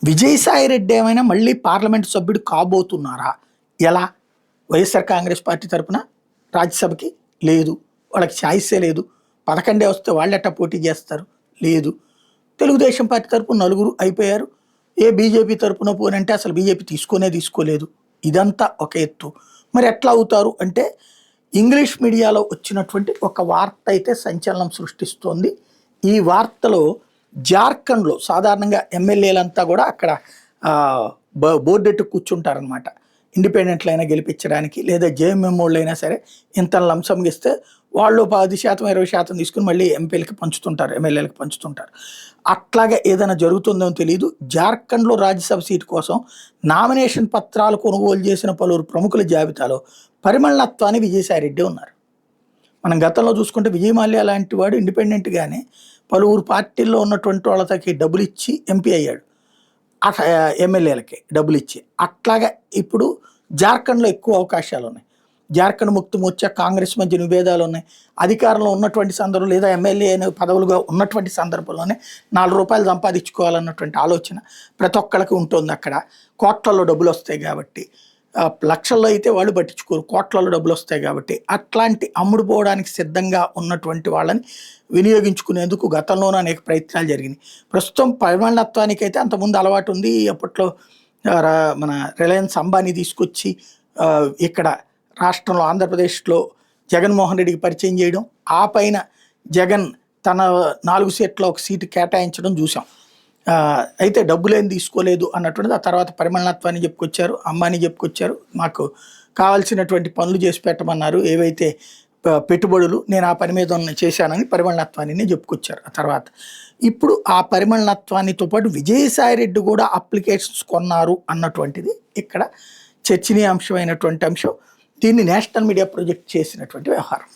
విజయసాయి రెడ్డి ఏమైనా మళ్ళీ పార్లమెంట్ సభ్యుడు కాబోతున్నారా? ఎలా? వైఎస్ఆర్ కాంగ్రెస్ పార్టీ తరపున రాజ్యసభకి లేదు. వాళ్ళకి ఛాయిసే లేదు. 11 వస్తే వాళ్ళెట్టా పోటీ చేస్తారు? లేదు. తెలుగుదేశం పార్టీ తరపున నలుగురు అయిపోయారు. బీజేపీ తరపున పోనంటే అసలు బీజేపీ తీసుకోలేదు. ఇదంతా ఒక ఎత్తు. మరి ఎట్లా అవుతారు అంటే ఇంగ్లీష్ మీడియాలో వచ్చినటువంటి ఒక వార్త అయితే సంచలనం సృష్టిస్తోంది. ఈ వార్తలో జార్ఖండ్లో సాధారణంగా ఎమ్మెల్యేలంతా కూడా అక్కడ బోర్డెట్టు కూర్చుంటారనమాట. ఇండిపెండెంట్లు అయినా గెలిపించడానికి లేదా జేఎంఎం వాళ్ళు అయినా సరే ఇంత లంసంగా ఇస్తే వాళ్ళు 10% 20% తీసుకుని మళ్ళీ ఎంపీలకి పంచుతుంటారు, ఎమ్మెల్యేలకు పంచుతుంటారు. అట్లాగే ఏదైనా జరుగుతుందో తెలియదు. జార్ఖండ్లో రాజ్యసభ సీటు కోసం నామినేషన్ పత్రాలు కొనుగోలు చేసిన పలువురు ప్రముఖుల జాబితాలో పరిమళత్వాన్ని విజయసాయిరెడ్డి ఉన్నారు. మనం గతంలో చూసుకుంటే విజయమాల్యా లాంటి వాడు ఇండిపెండెంట్గానే పలువురు పార్టీల్లో ఉన్నటువంటి వాళ్ళకి డబ్బులు ఇచ్చి ఎంపీ అయ్యాడు, ఎమ్మెల్యేలకి డబ్బులు ఇచ్చి. అట్లాగా ఇప్పుడు జార్ఖండ్లో ఎక్కువ అవకాశాలు ఉన్నాయి. జార్ఖండ్ ముక్తి మోర్చా కాంగ్రెస్ మధ్య విభేదాలు ఉన్నాయి. అధికారంలో ఉన్నటువంటి సందర్భంలో లేదా ఎమ్మెల్యే పదవులుగా ఉన్నటువంటి సందర్భంలోనే ₹4 సంపాదించుకోవాలన్నటువంటి ఆలోచన ప్రతి ఒక్కళ్ళకి ఉంటుంది. అక్కడ కోట్లలో డబ్బులు వస్తాయి కాబట్టి, లక్షల్లో అయితే వాళ్ళు పట్టించుకోరు, కోట్లలో డబ్బులు వస్తాయి కాబట్టి అట్లాంటి అమ్ముడుపోవడానికి సిద్ధంగా ఉన్నటువంటి వాళ్ళని వినియోగించుకునేందుకు గతంలోనూ అనేక ప్రయత్నాలు జరిగినాయి. ప్రస్తుతం పరిమళత్వానికైతే అంతకుముందు అలవాటు ఉంది. అప్పట్లో మన రిలయన్స్ అంబానీ తీసుకొచ్చి ఇక్కడ రాష్ట్రంలో ఆంధ్రప్రదేశ్లో జగన్మోహన్ రెడ్డికి పరిచయం చేయడం, ఆ పైన జగన్ తన 4 సీట్ల ఒక సీటు కేటాయించడం చూసాం. అయితే డబ్బులేం తీసుకోలేదు అన్నటువంటిది. ఆ తర్వాత పరిమళత్వాన్ని చెప్పుకొచ్చారు, అంబానీ చెప్పుకొచ్చారు, మాకు కావాల్సినటువంటి పనులు చేసి పెట్టమన్నారు, ఏవైతే పెట్టుబడులు నేను ఆ పని మీద చేశానని పరిమళత్వాన్ని చెప్పుకొచ్చారు. ఆ తర్వాత ఇప్పుడు ఆ పరిమళత్వానితో పాటు విజయసాయిరెడ్డి కూడా అప్లికేషన్స్ కొన్నారు అన్నటువంటిది ఇక్కడ చర్చనీయాంశమైనటువంటి అంశం. దీన్ని నేషనల్ మీడియా ప్రొజెక్ట్ చేసినటువంటి వ్యవహారం.